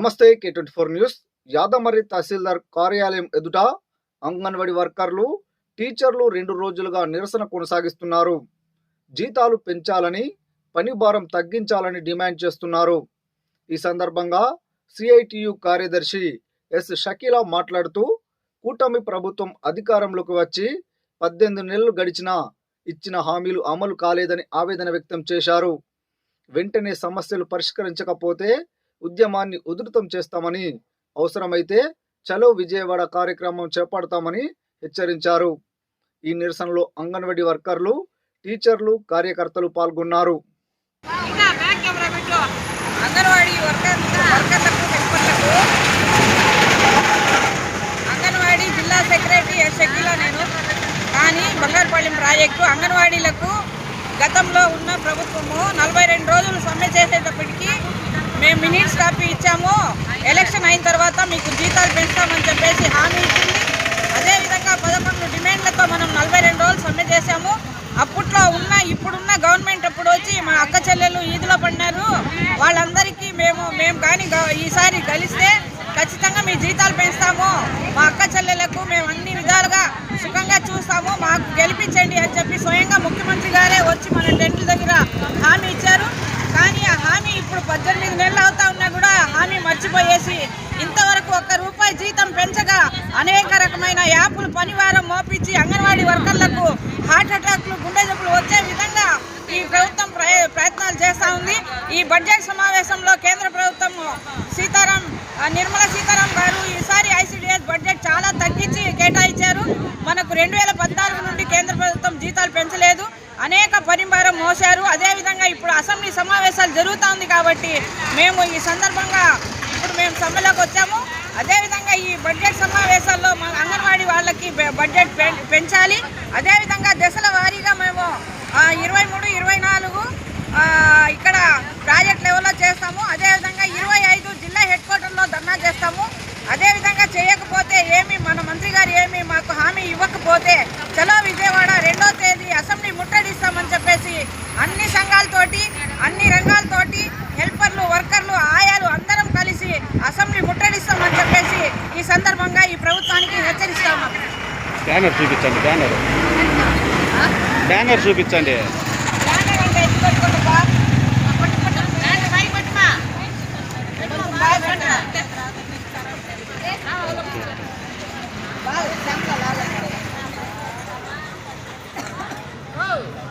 నమస్తే K24 news. Yadamari తహసీల్దార్ కార్యాలయం ఎదుట అంగన్వాడీ వర్కర్లు, టీచర్లు 2 రోజులుగా నిరసన కొనసాగిస్తున్నారు. జీతాలు పెంచాలని, పని భారం తగ్గించాలని డిమాండ్ చేస్తున్నారు. ఈ సందర్భంగా CITU కార్యదర్శి ఎస్ షకీలా మాట్లాడుతూ, కూటమి ప్రభుత్వం అధికారంలోకి వచ్చి 18 నెలలు గడిచినా ఇచ్చిన హామీలు అమలు కాలేదని ఆవేదన వ్యక్తం చేశారు. వెంటనే సమస్యలు పరిష్కరించకపోతే ఉద్యమాన్ని ఉధృతం చేస్తామని, అవసరమైతే చలో విజయవాడ కార్యక్రమం చేపడతామని హెచ్చరించారు. ఈ నిరసనలో అంగన్వాడీ వర్కర్లు, టీచర్లు, కార్యకర్తలు పాల్గొన్నారు. అంగన్వాడీ జిల్లా సెక్రటరీ ఎస్ షకీలా నేను. కానీ బంగారుపాలెం ప్రాజెక్టు అంగన్వాడీలకు గతంలో ఉన్న ప్రభుత్వము 42 రోజులు సమ్మె చేసేటప్పటికీ మేము మినిట్స్ కాపీ ఇచ్చాము. ఎలక్షన్ అయిన తర్వాత మీకు జీతాలు పెంచుతామని చెప్పేసి హామీ ఇచ్చింది. అదేవిధంగా 11 డిమాండ్లతో మనం 42 రోజులు సమ్మె చేశాము. అప్పట్లో ఇప్పుడున్న గవర్నమెంట్ అప్పుడు వచ్చి మా అక్క చెల్లెలు ఈదులో పడినారు. వాళ్ళందరికీ మేము కానీ ఈసారి కలిస్తే ఖచ్చితంగా మీ జీతాలు పెంచుతాము, మా అక్క చెల్లెలకు మేము అన్ని విధాలుగా సుఖంగా చూస్తాము, మాకు గెలిపించండి అని చెప్పి స్వయంగా ముఖ్యమంత్రి గారే వచ్చి మన టెంట్ల దగ్గర హామీ ఇచ్చారు. కానీ ఆ హామీ ఇప్పుడు 18 నెలలు అవుతా ఉన్నా కూడా హామీ మర్చిపోయేసి ఇంతవరకు ₹1 జీతం పెంచగా అనేక రకమైన యాప్లు పనివారం మోపించి అంగన్వాడీ వర్కర్లకు హార్ట్ అటాక్లు, గుండె జబ్బులు వచ్చే విధంగా ఈ ప్రభుత్వం ప్రయత్నాలు చేస్తూ ఉంది. ఈ బడ్జెట్ సమావేశంలో కేంద్ర ప్రభుత్వం నిర్మలా సీతారాం గారు ఈసారి ICDS బడ్జెట్ చాలా తగ్గించి కేటాయించారు. మనకు 2014 నుండి కేంద్ర ప్రభుత్వం జీతాలు పెంచలేదు, అనేక పరిభారం మోసారు. అదేవిధంగా ఇప్పుడు అసెంబ్లీ సమావేశాలు జరుగుతూ ఉంది కాబట్టి మేము ఈ సందర్భంగా ఇప్పుడు మేము సమ్మెలోకి వచ్చాము. అదేవిధంగా ఈ బడ్జెట్ సమావేశాల్లో మన అంగన్వాడీ వాళ్ళకి బడ్జెట్ పెంచాలి. అదేవిధంగా దశల వారీగా మేము 23, 24 ఇక్కడ ప్రాజెక్ట్ లెవెల్లో చేస్తాము. అదేవిధంగా 25 జిల్లా హెడ్ క్వార్టర్లో ధర్నా చేస్తాము. అదేవిధంగా చేయకపోతే మన మంత్రి గారు మాకు హామీ ఇవ్వకపోతే చలో విజయవాడ 2వ తేదీ అసెంబ్లీ ముట్టడిస్తామని చెప్పేసి అన్ని సంఘాలతోటి, అన్ని రంగాలతోటి, హెల్పర్లు, వర్కర్లు, ఆయాలు అందరం కలిసి అసెంబ్లీ ముట్టడిస్తామని చెప్పేసి ఈ సందర్భంగా ఈ ప్రభుత్వానికి హెచ్చరిస్తాము. బ్యానర్ చూపించండి. బ్యానర్ చూపించండి. Oh!